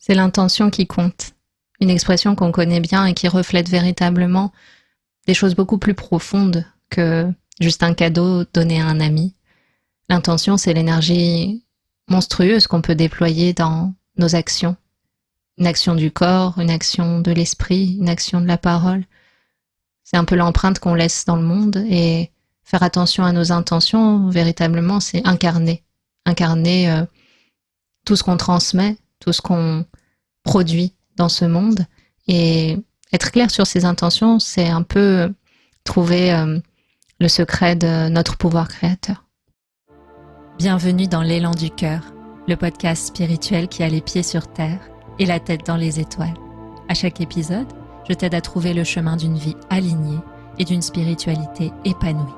C'est l'intention qui compte. Une expression qu'on connaît bien et qui reflète véritablement des choses beaucoup plus profondes que juste un cadeau donné à un ami. L'intention, c'est l'énergie monstrueuse qu'on peut déployer dans nos actions. Une action du corps, une action de l'esprit, une action de la parole. C'est un peu l'empreinte qu'on laisse dans le monde et faire attention à nos intentions, véritablement, c'est incarner. Incarner tout ce qu'on transmet, tout ce qu'on produit dans ce monde. Et être clair sur ses intentions, c'est un peu trouver le secret de notre pouvoir créateur. Bienvenue dans l'élan du cœur, le podcast spirituel qui a les pieds sur terre et la tête dans les étoiles. À chaque épisode, je t'aide à trouver le chemin d'une vie alignée et d'une spiritualité épanouie.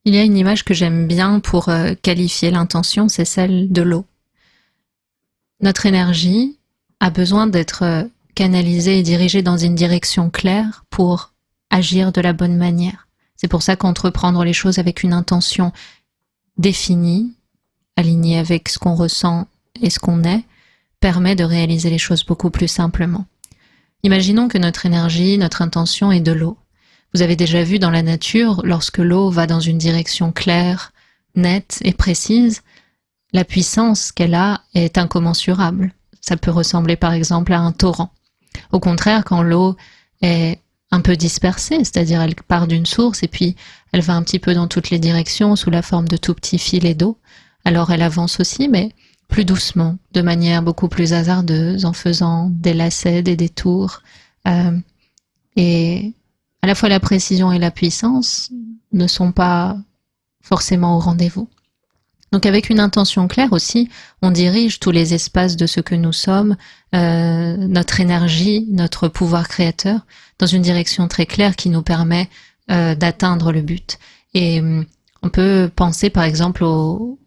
Il y a une image que j'aime bien pour qualifier l'intention, c'est celle de l'eau. Notre énergie a besoin d'être canalisée et dirigée dans une direction claire pour agir de la bonne manière. C'est pour ça qu'entreprendre les choses avec une intention définie, alignée avec ce qu'on ressent et ce qu'on est, permet de réaliser les choses beaucoup plus simplement. Imaginons que notre énergie, notre intention est de l'eau. Vous avez déjà vu dans la nature, lorsque l'eau va dans une direction claire, nette et précise, la puissance qu'elle a est incommensurable. Ça peut ressembler par exemple à un torrent. Au contraire, quand l'eau est un peu dispersée, c'est-à-dire elle part d'une source et puis elle va un petit peu dans toutes les directions sous la forme de tout petits filets d'eau, alors elle avance aussi, mais plus doucement, de manière beaucoup plus hasardeuse, en faisant des lacets, des détours. Et à la fois la précision et la puissance ne sont pas forcément au rendez-vous. Donc avec une intention claire aussi, on dirige tous les espaces de ce que nous sommes, notre énergie, notre pouvoir créateur, dans une direction très claire qui nous permet d'atteindre le but. Et on peut penser par exemple aux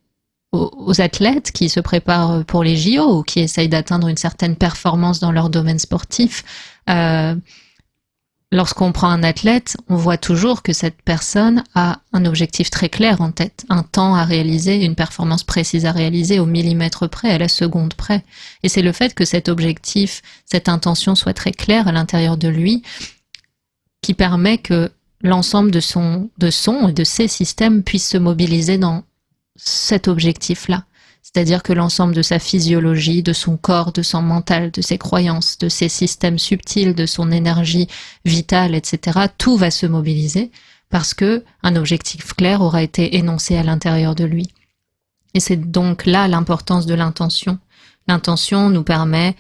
athlètes qui se préparent pour les JO ou qui essayent d'atteindre une certaine performance dans leur domaine sportif. Lorsqu'on prend un athlète, on voit toujours que cette personne a un objectif très clair en tête, un temps à réaliser, une performance précise à réaliser au millimètre près, à la seconde près. Et c'est le fait que cet objectif, cette intention soit très claire à l'intérieur de lui qui permet que l'ensemble de son et de ses systèmes puisse se mobiliser dans cet objectif-là. C'est-à-dire que l'ensemble de sa physiologie, de son corps, de son mental, de ses croyances, de ses systèmes subtils, de son énergie vitale, etc., tout va se mobiliser parce que un objectif clair aura été énoncé à l'intérieur de lui. Et c'est donc là l'importance de l'intention. L'intention nous permet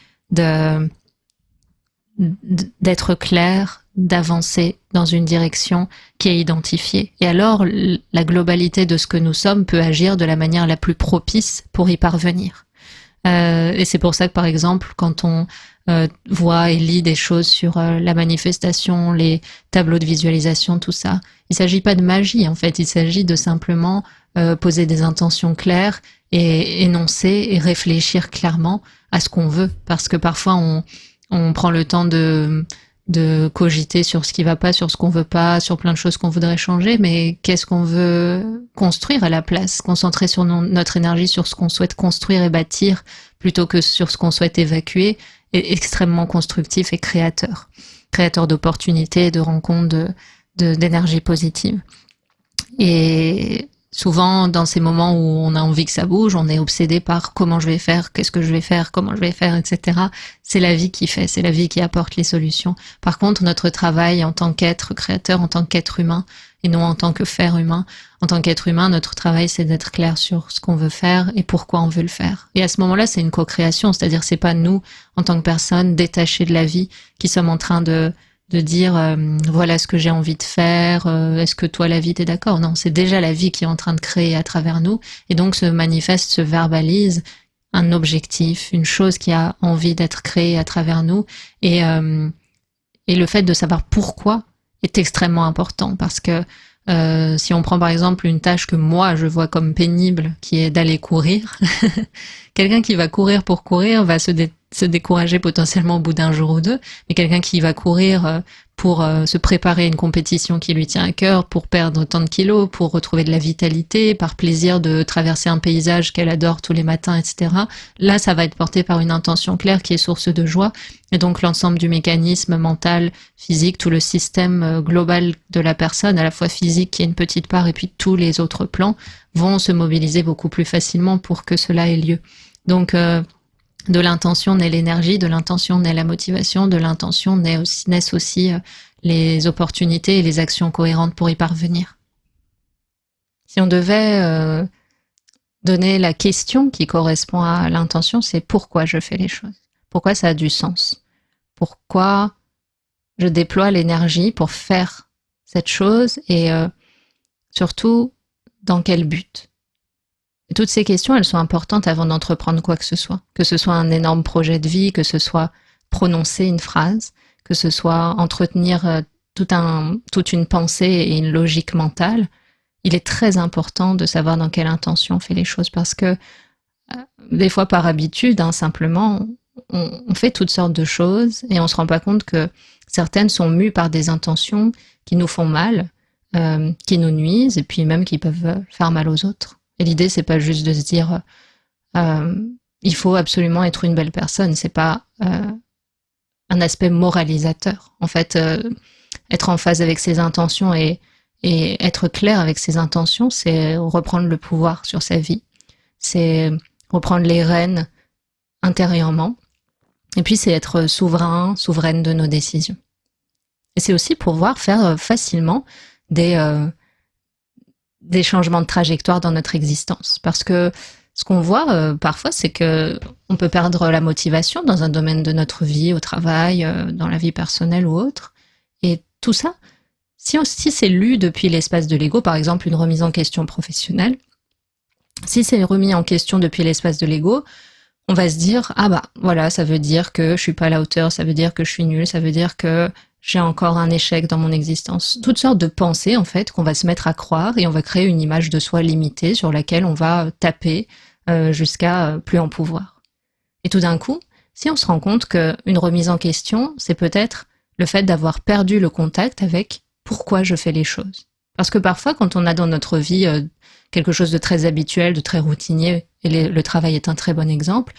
d'être clair, d'avancer dans une direction qui est identifiée. Et alors, la globalité de ce que nous sommes peut agir de la manière la plus propice pour y parvenir. Et c'est pour ça que, par exemple, quand on voit et lit des choses sur la manifestation, les tableaux de visualisation, tout ça, il ne s'agit pas de magie, en fait. Il s'agit de simplement poser des intentions claires et énoncer et réfléchir clairement à ce qu'on veut. Parce que parfois, on prend le temps de cogiter sur ce qui va pas, sur ce qu'on veut pas, sur plein de choses qu'on voudrait changer, mais qu'est-ce qu'on veut construire à la place? Concentrer sur notre énergie sur ce qu'on souhaite construire et bâtir plutôt que sur ce qu'on souhaite évacuer est extrêmement constructif et créateur. Créateur d'opportunités, de rencontres, d'énergie positive. Et souvent, dans ces moments où on a envie que ça bouge, on est obsédé par comment je vais faire, qu'est-ce que je vais faire, comment je vais faire, etc. C'est la vie qui fait, c'est la vie qui apporte les solutions. Par contre, notre travail en tant qu'être créateur, en tant qu'être humain, et non en tant que faire humain, en tant qu'être humain, notre travail, c'est d'être clair sur ce qu'on veut faire et pourquoi on veut le faire. Et à ce moment-là, c'est une co-création, c'est-à-dire c'est pas nous, en tant que personne détachée de la vie, qui sommes en train de dire voilà ce que j'ai envie de faire, est-ce que toi la vie t'es d'accord? Non, c'est déjà la vie qui est en train de créer à travers nous et donc se manifeste, se verbalise un objectif, une chose qui a envie d'être créée à travers nous et le fait de savoir pourquoi est extrêmement important parce que si on prend par exemple une tâche que moi je vois comme pénible qui est d'aller courir, quelqu'un qui va courir pour courir va se se décourager potentiellement au bout d'un jour ou deux, mais quelqu'un qui va courir pour se préparer à une compétition qui lui tient à cœur, pour perdre tant de kilos, pour retrouver de la vitalité, par plaisir de traverser un paysage qu'elle adore tous les matins, etc. Là, ça va être porté par une intention claire qui est source de joie. Et donc, l'ensemble du mécanisme mental, physique, tout le système global de la personne, à la fois physique qui est une petite part et puis tous les autres plans, vont se mobiliser beaucoup plus facilement pour que cela ait lieu. Donc, de l'intention naît l'énergie, de l'intention naît la motivation, de l'intention naissent aussi les opportunités et les actions cohérentes pour y parvenir. Si on devait donner la question qui correspond à l'intention, c'est pourquoi je fais les choses. Pourquoi ça a du sens. Pourquoi je déploie l'énergie pour faire cette chose et surtout dans quel but. Et toutes ces questions, elles sont importantes avant d'entreprendre quoi que ce soit un énorme projet de vie, que ce soit prononcer une phrase, que ce soit entretenir toute une pensée et une logique mentale. Il est très important de savoir dans quelle intention on fait les choses parce que des fois par habitude, simplement, on fait toutes sortes de choses et on se rend pas compte que certaines sont mues par des intentions qui nous font mal, qui nous nuisent et puis même qui peuvent faire mal aux autres. Et l'idée, c'est pas juste de se dire il faut absolument être une belle personne, c'est pas un aspect moralisateur. En fait, être en phase avec ses intentions et être clair avec ses intentions, c'est reprendre le pouvoir sur sa vie, c'est reprendre les rênes intérieurement, et puis c'est être souveraine de nos décisions. Et c'est aussi pouvoir faire facilement des changements de trajectoire dans notre existence. Parce que ce qu'on voit parfois, c'est que on peut perdre la motivation dans un domaine de notre vie, au travail, dans la vie personnelle ou autre. Et tout ça, si c'est lu depuis l'espace de l'ego, par exemple une remise en question professionnelle, si c'est remis en question depuis l'espace de l'ego, on va se dire, ah bah voilà, ça veut dire que je suis pas à la hauteur, ça veut dire que je suis nulle, ça veut dire que j'ai encore un échec dans mon existence. Toutes sortes de pensées, en fait, qu'on va se mettre à croire et on va créer une image de soi limitée sur laquelle on va taper jusqu'à plus en pouvoir. Et tout d'un coup, si on se rend compte qu'une remise en question, c'est peut-être le fait d'avoir perdu le contact avec pourquoi je fais les choses. Parce que parfois, quand on a dans notre vie quelque chose de très habituel, de très routinier, et le travail est un très bon exemple,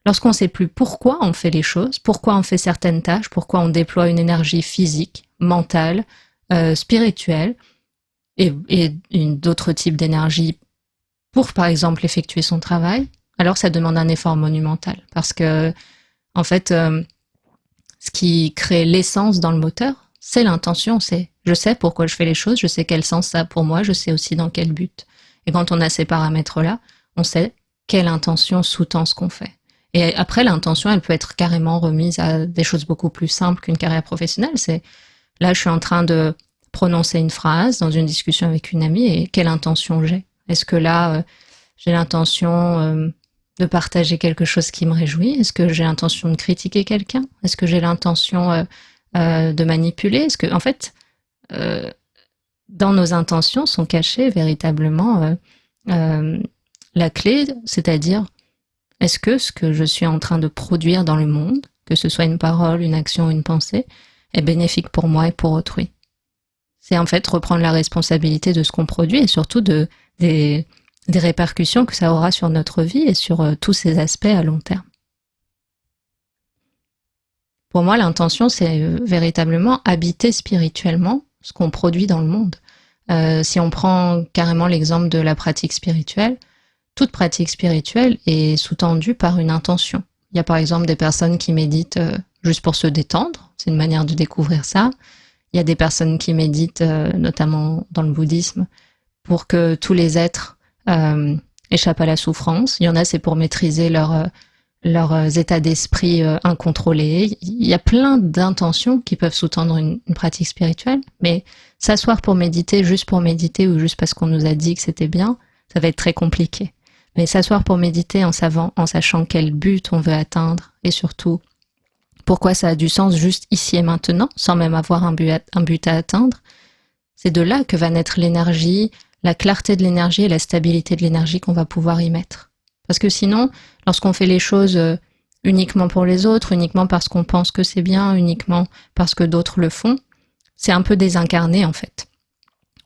lorsqu'on ne sait plus pourquoi on fait les choses, pourquoi on fait certaines tâches, pourquoi on déploie une énergie physique, mentale, spirituelle, et d'autres types d'énergie pour, par exemple, effectuer son travail, alors ça demande un effort monumental. Parce que, en fait, ce qui crée l'essence dans le moteur, c'est l'intention, c'est je sais pourquoi je fais les choses, je sais quel sens ça a pour moi, je sais aussi dans quel but. Et quand on a ces paramètres-là, on sait quelle intention sous-tend ce qu'on fait. Et après, l'intention, elle peut être carrément remise à des choses beaucoup plus simples qu'une carrière professionnelle. C'est, là, je suis en train de prononcer une phrase dans une discussion avec une amie et quelle intention j'ai? Est-ce que là, j'ai l'intention de partager quelque chose qui me réjouit? Est-ce que j'ai l'intention de critiquer quelqu'un? Est-ce que j'ai l'intention de manipuler? Est-ce que, en fait, dans nos intentions sont cachées véritablement la clé, c'est-à-dire est-ce que ce que je suis en train de produire dans le monde, que ce soit une parole, une action, une pensée, est bénéfique pour moi et pour autrui? C'est en fait reprendre la responsabilité de ce qu'on produit et surtout des répercussions que ça aura sur notre vie et sur tous ces aspects à long terme. Pour moi, l'intention, c'est véritablement habiter spirituellement ce qu'on produit dans le monde. Si on prend carrément l'exemple de la pratique spirituelle, toute pratique spirituelle est sous-tendue par une intention. Il y a par exemple des personnes qui méditent juste pour se détendre, c'est une manière de découvrir ça. Il y a des personnes qui méditent, notamment dans le bouddhisme, pour que tous les êtres échappent à la souffrance. Il y en a, c'est pour maîtriser leurs états d'esprit incontrôlés. Il y a plein d'intentions qui peuvent sous-tendre une pratique spirituelle, mais s'asseoir pour méditer, juste pour méditer ou juste parce qu'on nous a dit que c'était bien, ça va être très compliqué. Mais s'asseoir pour méditer en sachant quel but on veut atteindre et surtout pourquoi ça a du sens juste ici et maintenant, sans même avoir un but à atteindre, c'est de là que va naître l'énergie, la clarté de l'énergie et la stabilité de l'énergie qu'on va pouvoir y mettre. Parce que sinon, lorsqu'on fait les choses uniquement pour les autres, uniquement parce qu'on pense que c'est bien, uniquement parce que d'autres le font, c'est un peu désincarné en fait.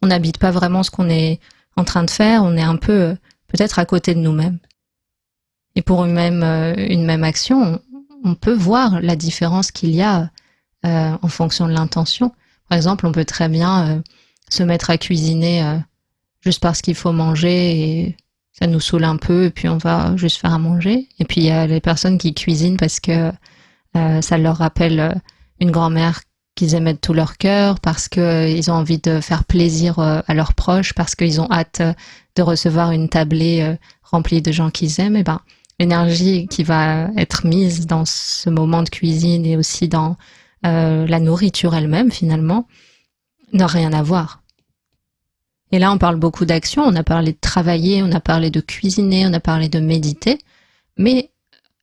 On n'habite pas vraiment ce qu'on est en train de faire, on est un peu peut-être à côté de nous-mêmes. Et pour une même action, on peut voir la différence qu'il y a en fonction de l'intention. Par exemple, on peut très bien se mettre à cuisiner juste parce qu'il faut manger et ça nous saoule un peu et puis on va juste faire à manger. Et puis il y a les personnes qui cuisinent parce que ça leur rappelle une grand-mère qu'ils aimaient de tout leur cœur, parce qu'ils ont envie de faire plaisir à leurs proches, parce qu'ils ont hâte de recevoir une tablée remplie de gens qu'ils aiment. Et ben, l'énergie qui va être mise dans ce moment de cuisine et aussi dans la nourriture elle-même, finalement, n'a rien à voir. Et là, on parle beaucoup d'action, on a parlé de travailler, on a parlé de cuisiner, on a parlé de méditer, mais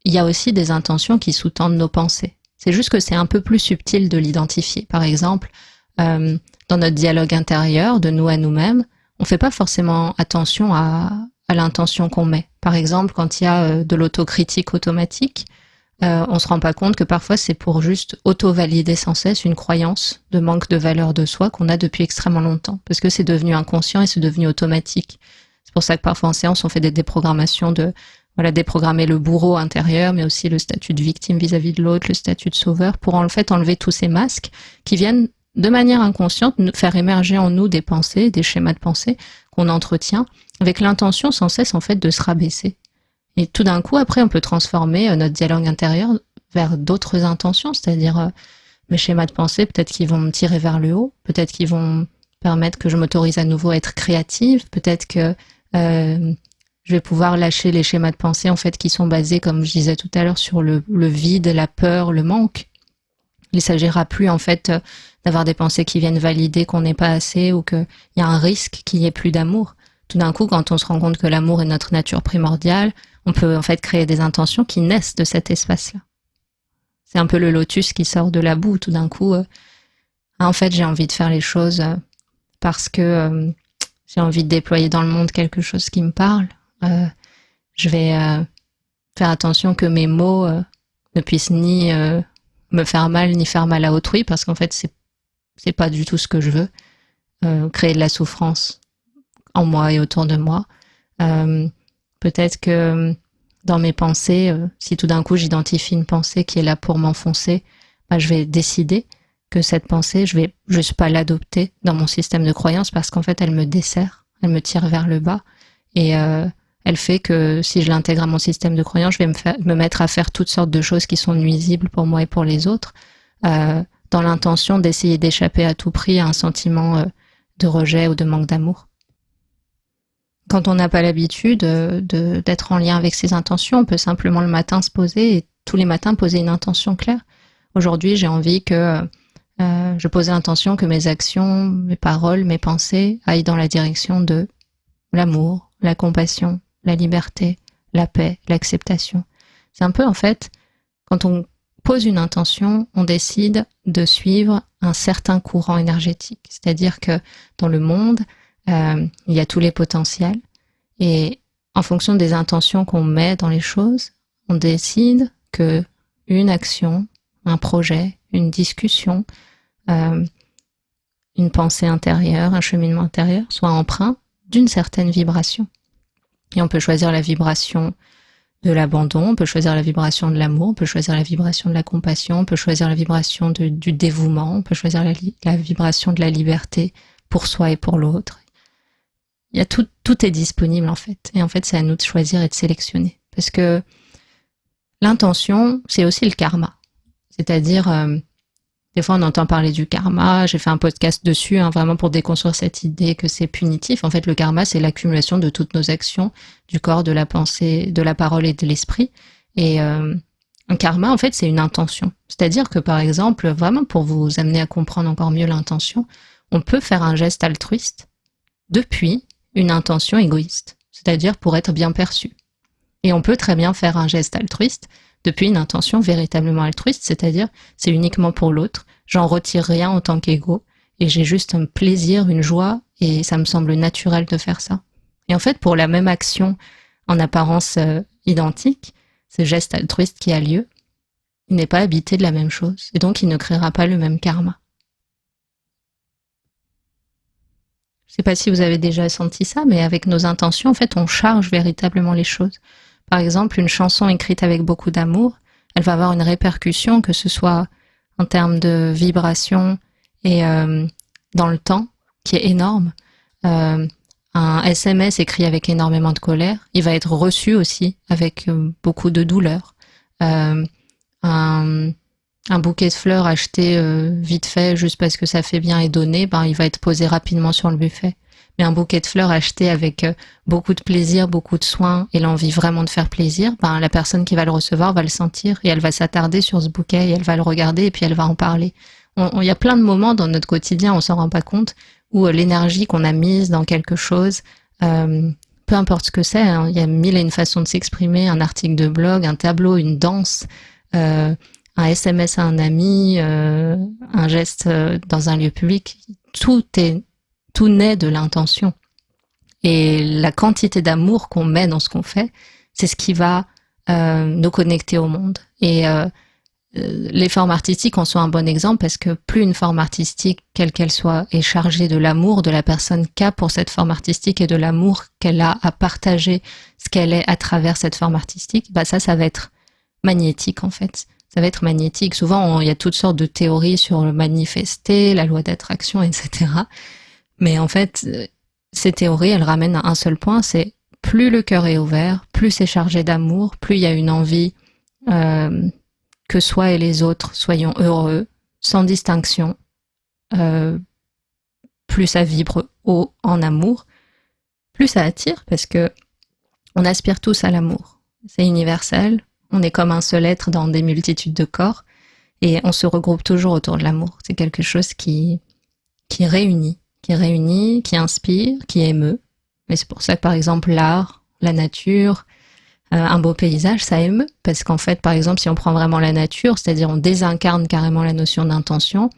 il y a aussi des intentions qui sous-tendent nos pensées. C'est juste que c'est un peu plus subtil de l'identifier. Par exemple, dans notre dialogue intérieur, de nous à nous-mêmes, on ne fait pas forcément attention à l'intention qu'on met. Par exemple, quand il y a de l'autocritique automatique, on se rend pas compte que parfois c'est pour juste auto-valider sans cesse une croyance de manque de valeur de soi qu'on a depuis extrêmement longtemps, parce que c'est devenu inconscient et c'est devenu automatique. C'est pour ça que parfois en séance on fait des déprogrammations de déprogrammer le bourreau intérieur, mais aussi le statut de victime vis-à-vis de l'autre, le statut de sauveur, pour en fait enlever tous ces masques qui viennent de manière inconsciente faire émerger en nous des pensées, des schémas de pensée qu'on entretient avec l'intention sans cesse en fait de se rabaisser. Et tout d'un coup, après, on peut transformer notre dialogue intérieur vers d'autres intentions, c'est-à-dire mes schémas de pensée, peut-être qu'ils vont me tirer vers le haut, peut-être qu'ils vont permettre que je m'autorise à nouveau à être créative, peut-être que je vais pouvoir lâcher les schémas de pensée en fait qui sont basés, comme je disais tout à l'heure, sur le vide, la peur, le manque. Il ne s'agira plus en fait d'avoir des pensées qui viennent valider qu'on n'est pas assez ou qu'il y a un risque qu'il n'y ait plus d'amour. Tout d'un coup, quand on se rend compte que l'amour est notre nature primordiale, on peut en fait créer des intentions qui naissent de cet espace-là. C'est un peu le lotus qui sort de la boue. Tout d'un coup, en fait, j'ai envie de faire les choses parce que j'ai envie de déployer dans le monde quelque chose qui me parle. Je vais faire attention que mes mots ne puissent ni me faire mal ni faire mal à autrui, parce qu'en fait, c'est pas du tout ce que je veux. Créer de la souffrance en moi et autour de moi. Peut-être que dans mes pensées, si tout d'un coup j'identifie une pensée qui est là pour m'enfoncer, je vais décider que cette pensée, je vais juste pas l'adopter dans mon système de croyance, parce qu'en fait elle me dessert, elle me tire vers le bas, et elle fait que si je l'intègre à mon système de croyance, je vais me mettre à faire toutes sortes de choses qui sont nuisibles pour moi et pour les autres, dans l'intention d'essayer d'échapper à tout prix à un sentiment de rejet ou de manque d'amour. Quand on n'a pas l'habitude d'être en lien avec ses intentions, on peut simplement le matin se poser et tous les matins poser une intention claire. Aujourd'hui, j'ai envie que je pose l'intention que mes actions, mes paroles, mes pensées aillent dans la direction de l'amour, la compassion, la liberté, la paix, l'acceptation. C'est un peu en fait, quand on pose une intention, on décide de suivre un certain courant énergétique. C'est-à-dire que dans le monde, il y a tous les potentiels, et en fonction des intentions qu'on met dans les choses, on décide que une action, un projet, une discussion, une pensée intérieure, un cheminement intérieur soit empreint d'une certaine vibration. Et on peut choisir la vibration de l'abandon, on peut choisir la vibration de l'amour, on peut choisir la vibration de la compassion, on peut choisir la vibration du dévouement, on peut choisir la vibration de la liberté pour soi et pour l'autre. Il y a tout est disponible en fait. Et en fait, c'est à nous de choisir et de sélectionner. Parce que l'intention, c'est aussi le karma. C'est-à-dire, des fois on entend parler du karma, j'ai fait un podcast dessus, vraiment pour déconstruire cette idée que c'est punitif. En fait, le karma, c'est l'accumulation de toutes nos actions, du corps, de la pensée, de la parole et de l'esprit. Et un karma, en fait, c'est une intention. C'est-à-dire que, par exemple, vraiment pour vous amener à comprendre encore mieux l'intention, on peut faire un geste altruiste depuis une intention égoïste, c'est-à-dire pour être bien perçu. Et on peut très bien faire un geste altruiste depuis une intention véritablement altruiste, c'est-à-dire c'est uniquement pour l'autre, j'en retire rien en tant qu'ego, et j'ai juste un plaisir, une joie, et ça me semble naturel de faire ça. Et en fait, pour la même action en apparence identique, ce geste altruiste qui a lieu, il n'est pas habité de la même chose, et donc il ne créera pas le même karma. Je ne sais pas si vous avez déjà senti ça, mais avec nos intentions, en fait, on charge véritablement les choses. Par exemple, une chanson écrite avec beaucoup d'amour, elle va avoir une répercussion, que ce soit en termes de vibration et dans le temps, qui est énorme. Un SMS écrit avec énormément de colère, il va être reçu aussi avec beaucoup de douleur. Un bouquet de fleurs acheté vite fait juste parce que ça fait bien et donné, ben, il va être posé rapidement sur le buffet. Mais un bouquet de fleurs acheté avec beaucoup de plaisir, beaucoup de soin et l'envie vraiment de faire plaisir, ben, la personne qui va le recevoir va le sentir et elle va s'attarder sur ce bouquet et elle va le regarder et puis elle va en parler. Il y a plein de moments dans notre quotidien, on s'en rend pas compte, où l'énergie qu'on a mise dans quelque chose, peu importe ce que c'est, hein, il y a mille et une façons de s'exprimer, un article de blog, un tableau, une danse, un SMS à un ami, un geste dans un lieu public, tout naît de l'intention. Et la quantité d'amour qu'on met dans ce qu'on fait, c'est ce qui va nous connecter au monde. Et les formes artistiques en sont un bon exemple parce que plus une forme artistique, quelle qu'elle soit, est chargée de l'amour de la personne qu'a pour cette forme artistique et de l'amour qu'elle a à partager ce qu'elle est à travers cette forme artistique, bah ça va être magnétique en fait. Ça va être magnétique. Souvent, il y a toutes sortes de théories sur le manifester, la loi d'attraction, etc. Mais en fait, ces théories, elles ramènent à un seul point, c'est plus le cœur est ouvert, plus c'est chargé d'amour, plus il y a une envie que soi et les autres soyons heureux, sans distinction, plus ça vibre haut en amour, plus ça attire parce que on aspire tous à l'amour. C'est universel, on est comme un seul être dans des multitudes de corps et on se regroupe toujours autour de l'amour. C'est quelque chose qui réunit, qui inspire, qui émeut. Mais c'est pour ça que par exemple l'art, la nature, un beau paysage, ça émeut, parce qu'en fait, par exemple, si on prend vraiment la nature, c'est-à-dire on désincarne carrément la notion d'intention,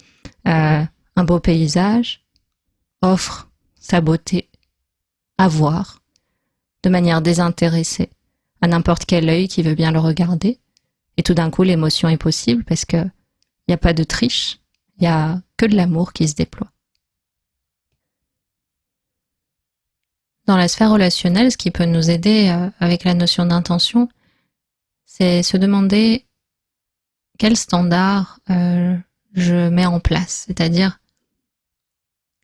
un beau paysage offre sa beauté à voir de manière désintéressée à n'importe quel œil qui veut bien le regarder, et tout d'un coup l'émotion est possible parce que il n'y a pas de triche, il n'y a que de l'amour qui se déploie. Dans la sphère relationnelle, ce qui peut nous aider avec la notion d'intention, c'est se demander quel standard je mets en place, c'est-à-dire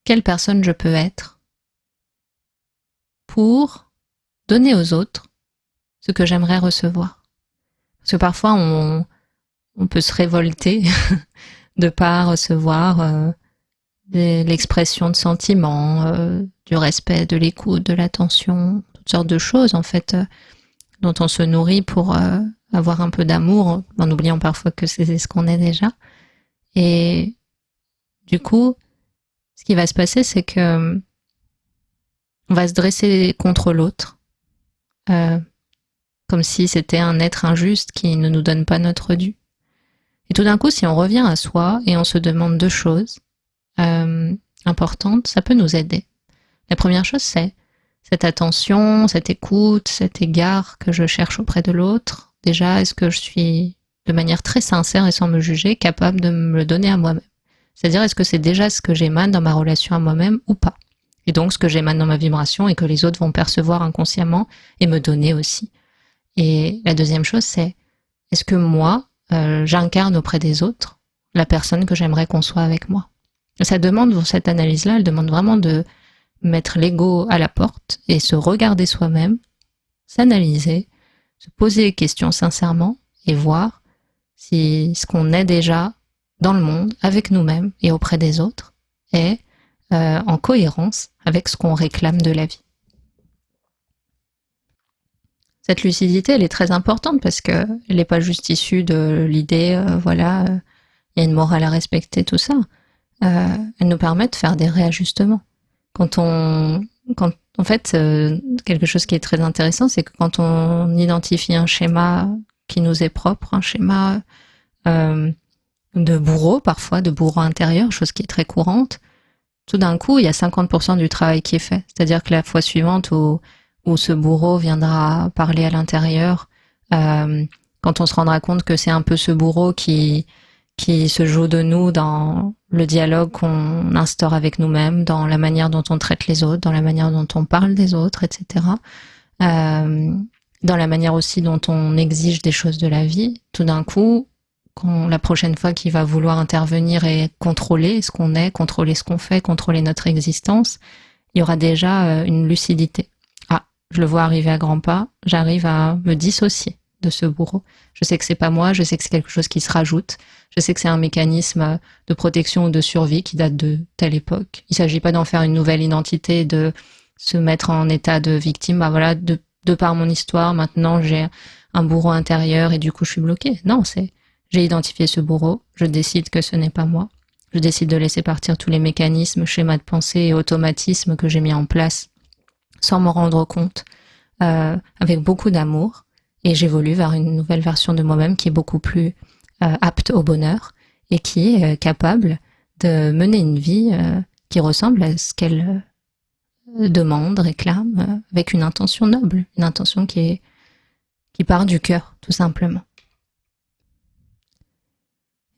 quelle personne je peux être pour donner aux autres ce que j'aimerais recevoir. Parce que parfois, on peut se révolter de pas recevoir l'expression de sentiments, du respect, de l'écoute, de l'attention, toutes sortes de choses en fait dont on se nourrit pour avoir un peu d'amour, en oubliant parfois que c'est ce qu'on est déjà. Et du coup, ce qui va se passer, c'est que on va se dresser contre l'autre, comme si c'était un être injuste qui ne nous donne pas notre dû. Et tout d'un coup, si on revient à soi et on se demande deux choses importantes, ça peut nous aider. La première chose, c'est cette attention, cette écoute, cet égard que je cherche auprès de l'autre. Déjà, est-ce que je suis, de manière très sincère et sans me juger, capable de me le donner à moi-même? C'est-à-dire, est-ce que c'est déjà ce que j'émane dans ma relation à moi-même ou pas? Et donc, ce que j'émane dans ma vibration et que les autres vont percevoir inconsciemment et me donner aussi. Et la deuxième chose, c'est, est-ce que moi, j'incarne auprès des autres la personne que j'aimerais qu'on soit avec moi? Ça demande, cette analyse-là, elle demande vraiment de mettre l'ego à la porte et se regarder soi-même, s'analyser, se poser des questions sincèrement et voir si ce qu'on est déjà dans le monde, avec nous-mêmes et auprès des autres, est en cohérence avec ce qu'on réclame de la vie. Cette lucidité, elle est très importante parce qu'elle n'est pas juste issue de l'idée, il y a une morale à respecter, tout ça. Elle nous permet de faire des réajustements. En fait, quelque chose qui est très intéressant, c'est que quand on identifie un schéma qui nous est propre, un schéma de bourreau, parfois, de bourreau intérieur, chose qui est très courante, tout d'un coup, il y a 50% du travail qui est fait. C'est-à-dire que la fois suivante où ce bourreau viendra parler à l'intérieur, quand on se rendra compte que c'est un peu ce bourreau qui se joue de nous dans le dialogue qu'on instaure avec nous-mêmes, dans la manière dont on traite les autres, dans la manière dont on parle des autres, etc. Dans la manière aussi dont on exige des choses de la vie. Tout d'un coup, la prochaine fois qu'il va vouloir intervenir et contrôler ce qu'on est, contrôler ce qu'on fait, contrôler notre existence, il y aura déjà une lucidité. Ah, je le vois arriver à grands pas, j'arrive à me dissocier de ce bourreau. Je sais que c'est pas moi, je sais que c'est quelque chose qui se rajoute, je sais que c'est un mécanisme de protection ou de survie qui date de telle époque. Il s'agit pas d'en faire une nouvelle identité, de se mettre en état de victime. Bah voilà, de par mon histoire, maintenant j'ai un bourreau intérieur et du coup je suis bloquée. Non, j'ai identifié ce bourreau, je décide que ce n'est pas moi. Je décide de laisser partir tous les mécanismes, schémas de pensée et automatismes que j'ai mis en place sans m'en rendre compte, avec beaucoup d'amour. Et j'évolue vers une nouvelle version de moi-même qui est beaucoup plus apte au bonheur et qui est capable de mener une vie qui ressemble à ce qu'elle demande, réclame, avec une intention noble, une intention qui part du cœur, tout simplement.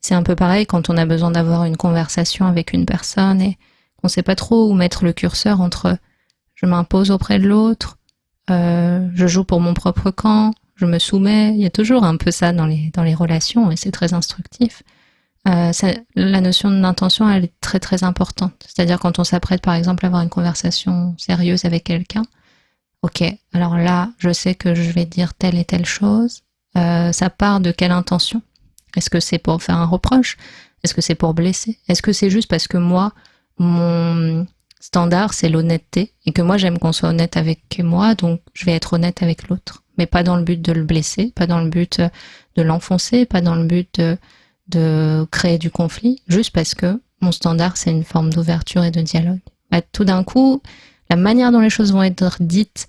C'est un peu pareil quand on a besoin d'avoir une conversation avec une personne et qu'on ne sait pas trop où mettre le curseur entre je m'impose auprès de l'autre, je joue pour mon propre camp, je me soumets. Il y a toujours un peu ça dans les relations et c'est très instructif. La notion d'intention, elle est très très importante. C'est-à-dire quand on s'apprête par exemple à avoir une conversation sérieuse avec quelqu'un, ok, alors là, je sais que je vais dire telle et telle chose, ça part de quelle intention ? Est-ce que c'est pour faire un reproche ? Est-ce que c'est pour blesser ? Est-ce que c'est juste parce que moi, mon standard, c'est l'honnêteté et que moi, j'aime qu'on soit honnête avec moi, donc je vais être honnête avec l'autre. Mais pas dans le but de le blesser, pas dans le but de l'enfoncer, pas dans le but de créer du conflit, juste parce que mon standard, c'est une forme d'ouverture et de dialogue. Tout d'un coup, la manière dont les choses vont être dites,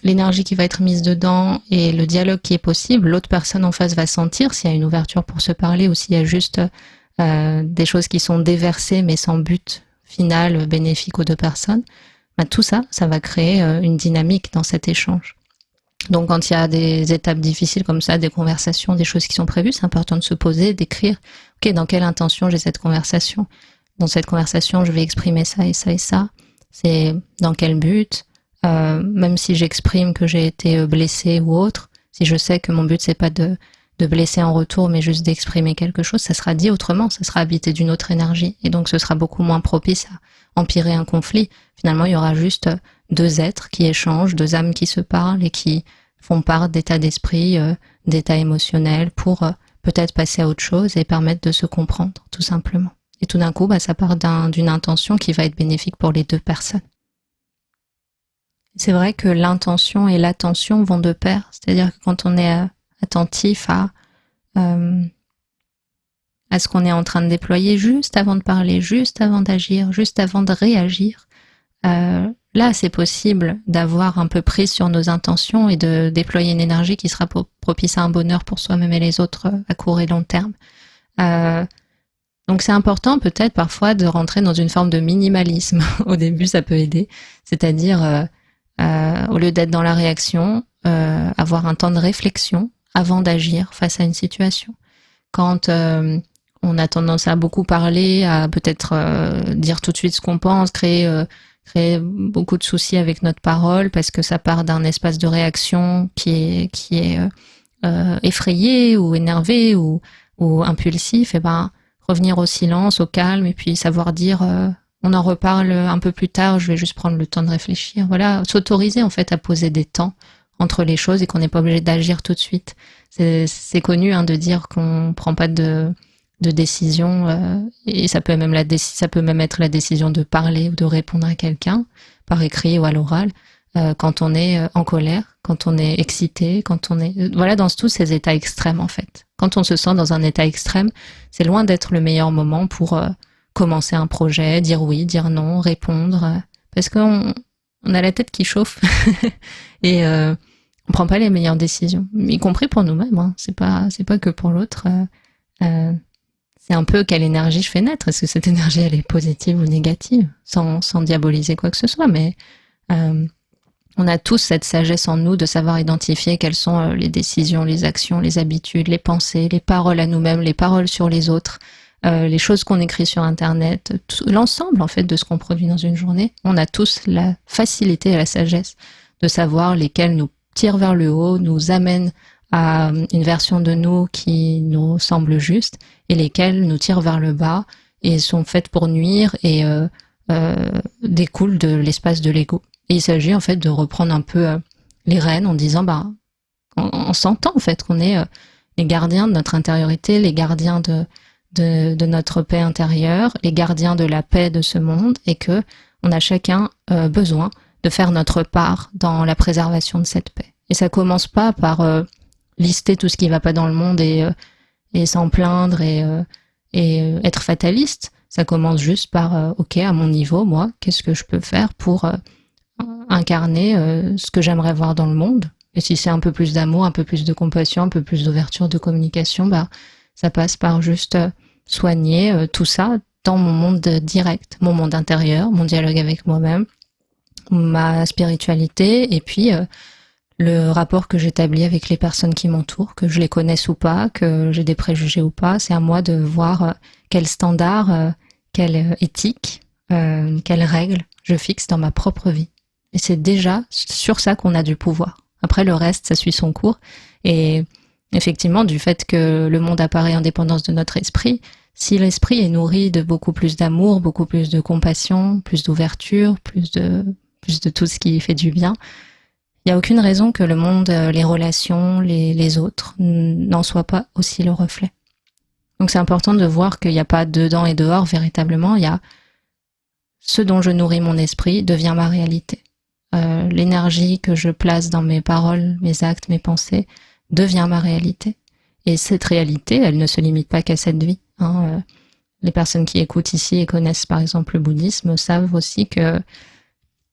l'énergie qui va être mise dedans et le dialogue qui est possible, l'autre personne en face va sentir s'il y a une ouverture pour se parler ou s'il y a juste des choses qui sont déversées mais sans but final bénéfique aux deux personnes. Tout ça, ça va créer une dynamique dans cet échange. Donc quand il y a des étapes difficiles comme ça, des conversations, des choses qui sont prévues, c'est important de se poser, d'écrire, ok, dans quelle intention j'ai cette conversation ? Dans cette conversation, je vais exprimer ça et ça et ça. C'est dans quel but ? Même si j'exprime que j'ai été blessée ou autre, si je sais que mon but c'est pas de blesser en retour, mais juste d'exprimer quelque chose, ça sera dit autrement, ça sera habité d'une autre énergie, et donc ce sera beaucoup moins propice à empirer un conflit. Finalement, il y aura juste deux êtres qui échangent, deux âmes qui se parlent et qui font part d'état d'esprit, d'état émotionnel pour peut-être passer à autre chose et permettre de se comprendre, tout simplement. Et tout d'un coup, ça part d'une intention qui va être bénéfique pour les deux personnes. C'est vrai que l'intention et l'attention vont de pair, c'est-à-dire que quand on est attentif à ce qu'on est en train de déployer juste avant de parler, juste avant d'agir, juste avant de réagir, là c'est possible d'avoir un peu prise sur nos intentions et de déployer une énergie qui sera propice à un bonheur pour soi-même et les autres à court et long terme. Donc c'est important peut-être parfois de rentrer dans une forme de minimalisme. Au début ça peut aider, c'est-à-dire au lieu d'être dans la réaction, avoir un temps de réflexion avant d'agir face à une situation. Quand on a tendance à beaucoup parler, à peut-être dire tout de suite ce qu'on pense, créer beaucoup de soucis avec notre parole parce que ça part d'un espace de réaction qui est effrayé ou énervé ou impulsif, et revenir au silence, au calme et puis savoir dire on en reparle un peu plus tard, je vais juste prendre le temps de réfléchir. Voilà, s'autoriser en fait à poser des temps entre les choses et qu'on n'est pas obligé d'agir tout de suite. C'est connu de dire qu'on prend pas de décision et ça peut même être la décision de parler ou de répondre à quelqu'un par écrit ou à l'oral quand on est en colère, quand on est excité, quand on est dans tous ces états extrêmes en fait. Quand on se sent dans un état extrême, c'est loin d'être le meilleur moment pour commencer un projet, dire oui, dire non, répondre, parce qu'on a la tête qui chauffe et on prend pas les meilleures décisions, y compris pour nous-mêmes. C'est pas que pour l'autre. C'est un peu quelle énergie je fais naître. Est-ce que cette énergie elle est positive ou négative, sans diaboliser quoi que ce soit, mais On a tous cette sagesse en nous de savoir identifier quelles sont les décisions, les actions, les habitudes, les pensées, les paroles à nous-mêmes, les paroles sur les autres, les choses qu'on écrit sur Internet, l'ensemble en fait de ce qu'on produit dans une journée. On a tous la facilité et la sagesse de savoir lesquelles nous tirent vers le haut, nous amènent à une version de nous qui nous semble juste, et lesquelles nous tirent vers le bas et sont faites pour nuire et découlent de l'espace de l'ego. Et il s'agit en fait de reprendre un peu les rênes en disant, on s'entend en fait qu'on est les gardiens de notre intériorité, les gardiens de notre paix intérieure, les gardiens de la paix de ce monde, et que on a chacun besoin de faire notre part dans la préservation de cette paix. Et ça commence pas par lister tout ce qui va pas dans le monde et s'en plaindre et être fataliste. Ça commence juste par ok, à mon niveau, moi, qu'est-ce que je peux faire pour incarner ce que j'aimerais voir dans le monde. Et si c'est un peu plus d'amour, un peu plus de compassion, un peu plus d'ouverture, de communication, ça passe par juste soigner tout ça dans mon monde direct, mon monde intérieur, mon dialogue avec moi-même, ma spiritualité, et puis le rapport que j'établis avec les personnes qui m'entourent, que je les connaisse ou pas, que j'ai des préjugés ou pas. C'est à moi de voir quel standard, quelle éthique, quelles règles je fixe dans ma propre vie. Et c'est déjà sur ça qu'on a du pouvoir. Après, le reste, ça suit son cours. Et effectivement, du fait que le monde apparaît en dépendance de notre esprit, si l'esprit est nourri de beaucoup plus d'amour, beaucoup plus de compassion, plus d'ouverture, plus de tout ce qui fait du bien, il n'y a aucune raison que le monde, les relations, les autres n'en soient pas aussi le reflet. Donc c'est important de voir qu'il n'y a pas dedans et dehors véritablement, il y a ce dont je nourris mon esprit devient ma réalité. L'énergie que je place dans mes paroles, mes actes, mes pensées devient ma réalité. Et cette réalité, elle ne se limite pas qu'à cette vie. Les personnes qui écoutent ici et connaissent par exemple le bouddhisme savent aussi que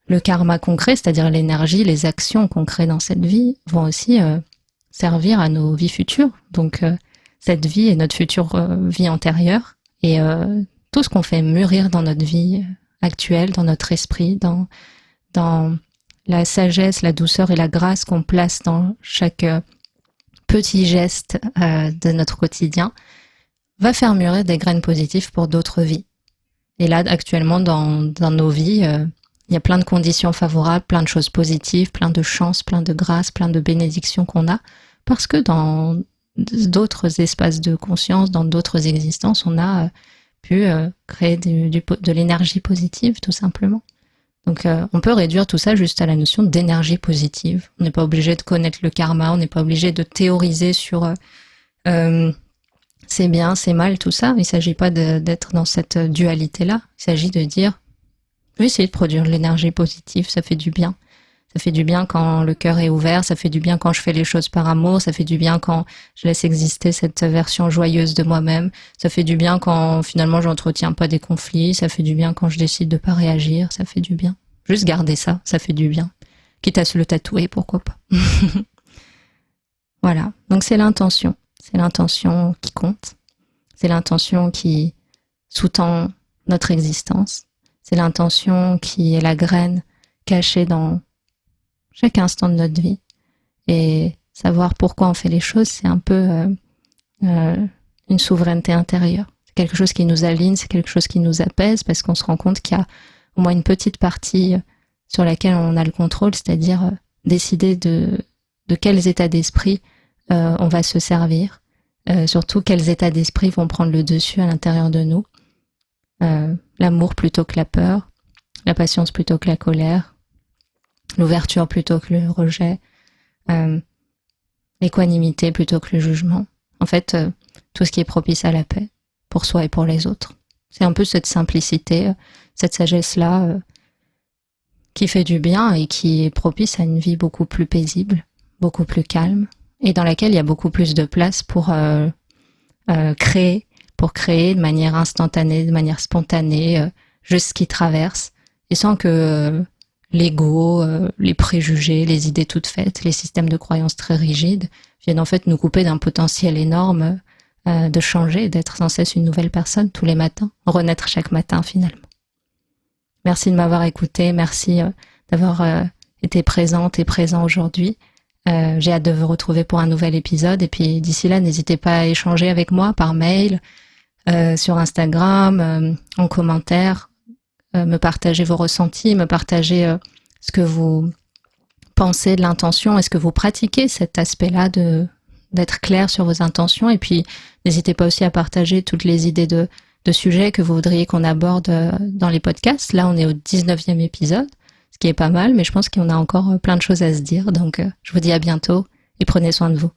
le karma concret, c'est-à-dire l'énergie, les actions qu'on crée dans cette vie, vont aussi servir à nos vies futures. Donc cette vie est notre future vie antérieure. Et tout ce qu'on fait mûrir dans notre vie actuelle, dans notre esprit, dans la sagesse, la douceur et la grâce qu'on place dans chaque petit geste de notre quotidien, va faire mûrir des graines positives pour d'autres vies. Et là, actuellement, dans nos vies, il y a plein de conditions favorables, plein de choses positives, plein de chances, plein de grâces, plein de bénédictions qu'on a, parce que dans d'autres espaces de conscience, dans d'autres existences, on a pu créer de l'énergie positive, tout simplement. Donc on peut réduire tout ça juste à la notion d'énergie positive. On n'est pas obligé de connaître le karma, on n'est pas obligé de théoriser sur c'est bien, c'est mal, tout ça. Il ne s'agit pas d'être dans cette dualité-là. Il s'agit de dire, je vais essayer de produire de l'énergie positive, ça fait du bien. Ça fait du bien quand le cœur est ouvert, ça fait du bien quand je fais les choses par amour, ça fait du bien quand je laisse exister cette version joyeuse de moi-même, ça fait du bien quand finalement j'entretiens pas des conflits, ça fait du bien quand je décide de pas réagir, ça fait du bien. Juste garder ça, ça fait du bien. Quitte à se le tatouer, pourquoi pas. Voilà, donc c'est l'intention qui compte, c'est l'intention qui sous-tend notre existence, c'est l'intention qui est la graine cachée dans chaque instant de notre vie. Et savoir pourquoi on fait les choses, c'est un peu une souveraineté intérieure. C'est quelque chose qui nous aligne, c'est quelque chose qui nous apaise, parce qu'on se rend compte qu'il y a au moins une petite partie sur laquelle on a le contrôle, c'est-à-dire décider de quels états d'esprit on va se servir, surtout quels états d'esprit vont prendre le dessus à l'intérieur de nous. L'amour plutôt que la peur, la patience plutôt que la colère, l'ouverture plutôt que le rejet, l'équanimité plutôt que le jugement. En fait, tout ce qui est propice à la paix, pour soi et pour les autres. C'est un peu cette simplicité, cette sagesse-là qui fait du bien et qui est propice à une vie beaucoup plus paisible, beaucoup plus calme, et dans laquelle il y a beaucoup plus de place pour créer de manière instantanée, de manière spontanée, juste ce qui traverse, et sans que l'ego, les préjugés, les idées toutes faites, les systèmes de croyances très rigides viennent en fait nous couper d'un potentiel énorme de changer, d'être sans cesse une nouvelle personne tous les matins, renaître chaque matin finalement. Merci de m'avoir écouté, merci d'avoir été présente et présent aujourd'hui. J'ai hâte de vous retrouver pour un nouvel épisode. Et puis d'ici là, n'hésitez pas à échanger avec moi par mail, sur Instagram, en commentaire, me partager vos ressentis, me partager ce que vous pensez de l'intention. Est-ce que vous pratiquez cet aspect-là d'être clair sur vos intentions? Et puis n'hésitez pas aussi à partager toutes les idées de sujets que vous voudriez qu'on aborde dans les podcasts. Là, on est au 19e épisode, ce qui est pas mal, mais je pense qu'on a encore plein de choses à se dire. Donc, je vous dis à bientôt et prenez soin de vous.